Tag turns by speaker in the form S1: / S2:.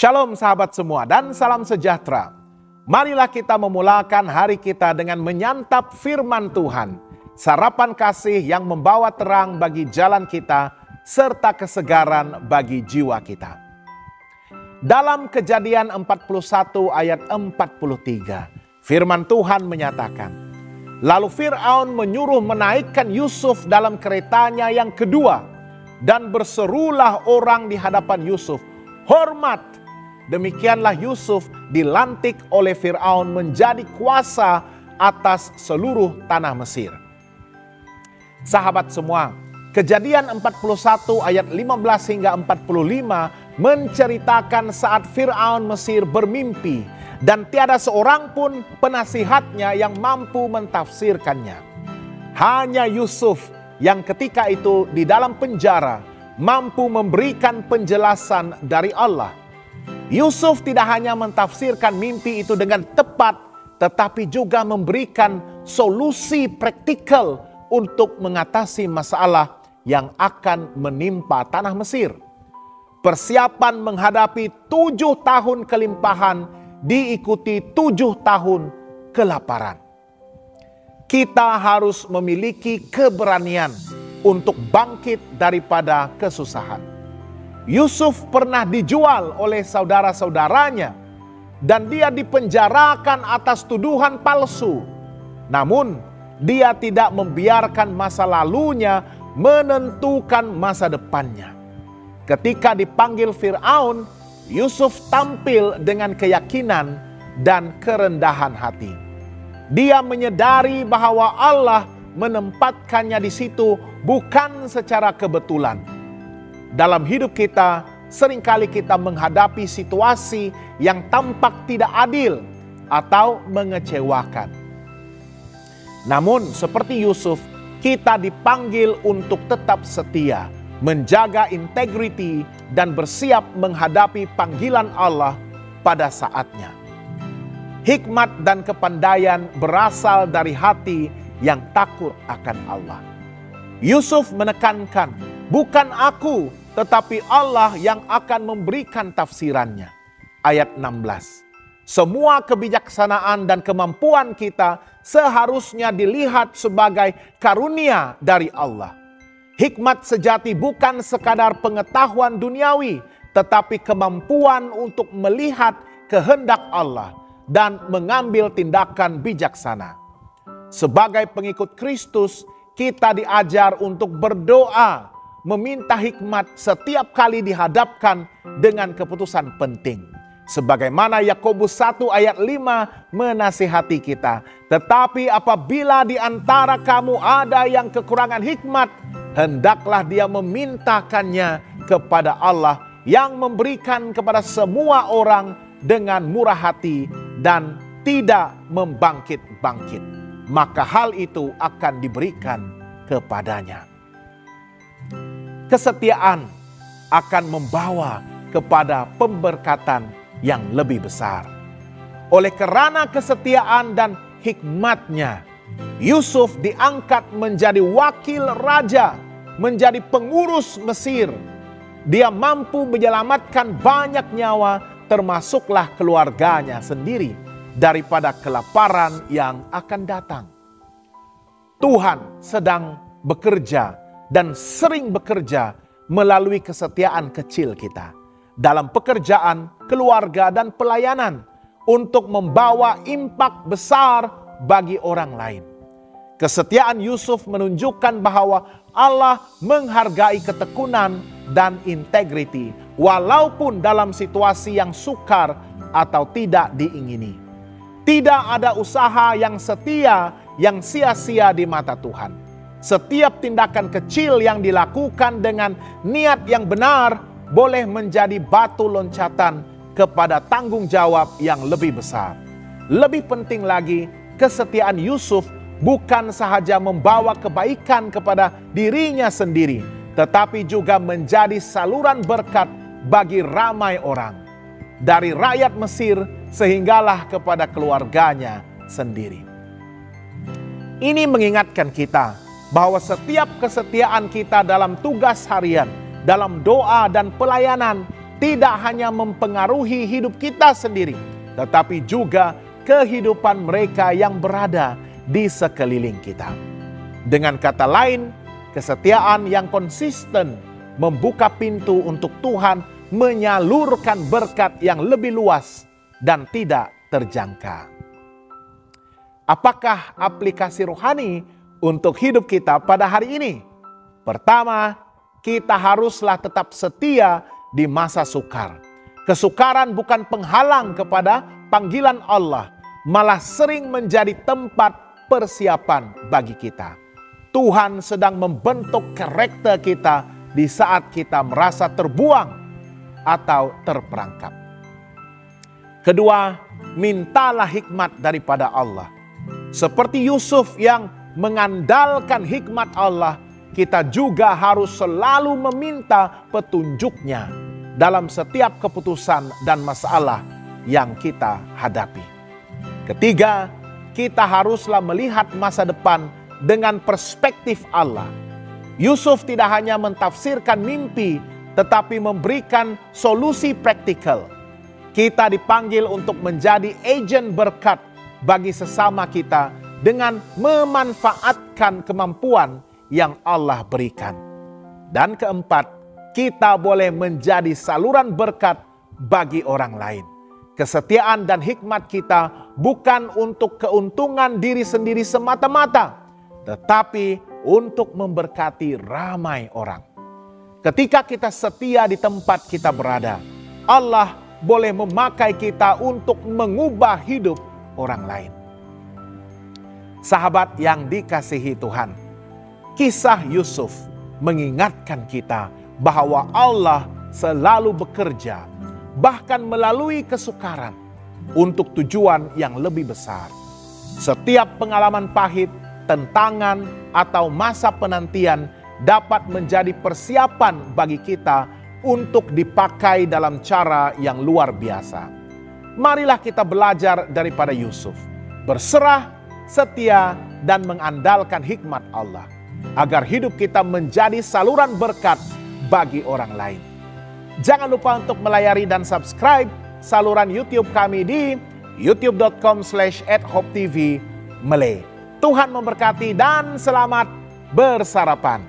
S1: Shalom sahabat semua dan salam sejahtera. Marilah kita memulakan hari kita dengan menyantap firman Tuhan. Sarapan kasih yang membawa terang bagi jalan kita serta kesegaran bagi jiwa kita. Dalam Kejadian 41 ayat 43, firman Tuhan menyatakan, lalu Fir'aun menyuruh menaikkan Yusuf dalam keretanya yang kedua, dan berserulah orang di hadapan Yusuf, hormat. Demikianlah Yusuf dilantik oleh Fir'aun menjadi kuasa atas seluruh tanah Mesir. Sahabat semua, Kejadian 41 ayat 15 hingga 45 menceritakan saat Fir'aun Mesir bermimpi dan tiada seorang pun penasihatnya yang mampu mentafsirkannya. Hanya Yusuf yang ketika itu di dalam penjara mampu memberikan penjelasan dari Allah. Yusuf tidak hanya mentafsirkan mimpi itu dengan tepat, tetapi juga memberikan solusi praktikal untuk mengatasi masalah yang akan menimpa tanah Mesir. Persiapan menghadapi 7 tahun kelimpahan diikuti 7 tahun kelaparan. Kita harus memiliki keberanian untuk bangkit daripada kesusahan. Yusuf pernah dijual oleh saudara-saudaranya dan dia dipenjarakan atas tuduhan palsu. Namun dia tidak membiarkan masa lalunya menentukan masa depannya. Ketika dipanggil Fir'aun, Yusuf tampil dengan keyakinan dan kerendahan hati. Dia menyadari bahwa Allah menempatkannya di situ bukan secara kebetulan. Dalam hidup kita, seringkali kita menghadapi situasi yang tampak tidak adil atau mengecewakan. Namun seperti Yusuf, kita dipanggil untuk tetap setia, menjaga integriti dan bersiap menghadapi panggilan Allah pada saatnya. Hikmat dan kepandaian berasal dari hati yang takut akan Allah. Yusuf menekankan, bukan aku, tetapi Allah yang akan memberikan tafsirannya. Ayat 16. Semua kebijaksanaan dan kemampuan kita seharusnya dilihat sebagai karunia dari Allah. Hikmat sejati bukan sekadar pengetahuan duniawi, tetapi kemampuan untuk melihat kehendak Allah dan mengambil tindakan bijaksana. Sebagai pengikut Kristus, kita diajar untuk berdoa, meminta hikmat setiap kali dihadapkan dengan keputusan penting. Sebagaimana Yakobus 1 ayat 5 menasihati kita. Tetapi apabila di antara kamu ada yang kekurangan hikmat, hendaklah dia memintakannya kepada Allah yang memberikan kepada semua orang dengan murah hati dan tidak membangkit-bangkit. Maka hal itu akan diberikan kepadanya. Kesetiaan akan membawa kepada pemberkatan yang lebih besar. Oleh kerana kesetiaan dan hikmatnya, Yusuf diangkat menjadi wakil raja, menjadi pengurus Mesir. Dia mampu menyelamatkan banyak nyawa, termasuklah keluarganya sendiri, daripada kelaparan yang akan datang. Tuhan sedang bekerja dan sering bekerja melalui kesetiaan kecil kita dalam pekerjaan, keluarga, dan pelayanan untuk membawa impak besar bagi orang lain. Kesetiaan Yusuf menunjukkan bahwa Allah menghargai ketekunan dan integriti walaupun dalam situasi yang sukar atau tidak diingini. Tidak ada usaha yang setia yang sia-sia di mata Tuhan. Setiap tindakan kecil yang dilakukan dengan niat yang benar boleh menjadi batu loncatan kepada tanggung jawab yang lebih besar. Lebih penting lagi, kesetiaan Yusuf bukan sahaja membawa kebaikan kepada dirinya sendiri, tetapi juga menjadi saluran berkat bagi ramai orang. Dari rakyat Mesir sehinggalah kepada keluarganya sendiri. Ini mengingatkan kita bahwa setiap kesetiaan kita dalam tugas harian, dalam doa dan pelayanan tidak hanya mempengaruhi hidup kita sendiri, tetapi juga kehidupan mereka yang berada di sekeliling kita. Dengan kata lain, kesetiaan yang konsisten membuka pintu untuk Tuhan menyalurkan berkat yang lebih luas dan tidak terjangka. Apakah aplikasi rohani untuk hidup kita pada hari ini? Pertama, kita haruslah tetap setia di masa sukar. Kesukaran bukan penghalang kepada panggilan Allah, malah sering menjadi tempat persiapan bagi kita. Tuhan sedang membentuk karakter kita di saat kita merasa terbuang atau terperangkap. Kedua, mintalah hikmat daripada Allah. Seperti Yusuf yang mengandalkan hikmat Allah, kita juga harus selalu meminta petunjuknya dalam setiap keputusan dan masalah yang kita hadapi. Ketiga, kita haruslah melihat masa depan dengan perspektif Allah. Yusuf tidak hanya mentafsirkan mimpi, tetapi memberikan solusi praktikal. Kita dipanggil untuk menjadi agen berkat bagi sesama kita dengan memanfaatkan kemampuan yang Allah berikan. Dan keempat, kita boleh menjadi saluran berkat bagi orang lain. Kesetiaan dan hikmat kita bukan untuk keuntungan diri sendiri semata-mata, tetapi untuk memberkati ramai orang. Ketika kita setia di tempat kita berada, Allah boleh memakai kita untuk mengubah hidup orang lain. Sahabat yang dikasihi Tuhan, kisah Yusuf mengingatkan kita bahwa Allah selalu bekerja, bahkan melalui kesukaran, untuk tujuan yang lebih besar. Setiap pengalaman pahit, tentangan, atau masa penantian dapat menjadi persiapan bagi kita untuk dipakai dalam cara yang luar biasa. Marilah kita belajar daripada Yusuf, berserah, setia, dan mengandalkan hikmat Allah, agar hidup kita menjadi saluran berkat bagi orang lain. Jangan lupa untuk melayari dan subscribe saluran YouTube kami di youtube.com/@hopetv Malay. Tuhan memberkati dan selamat bersarapan.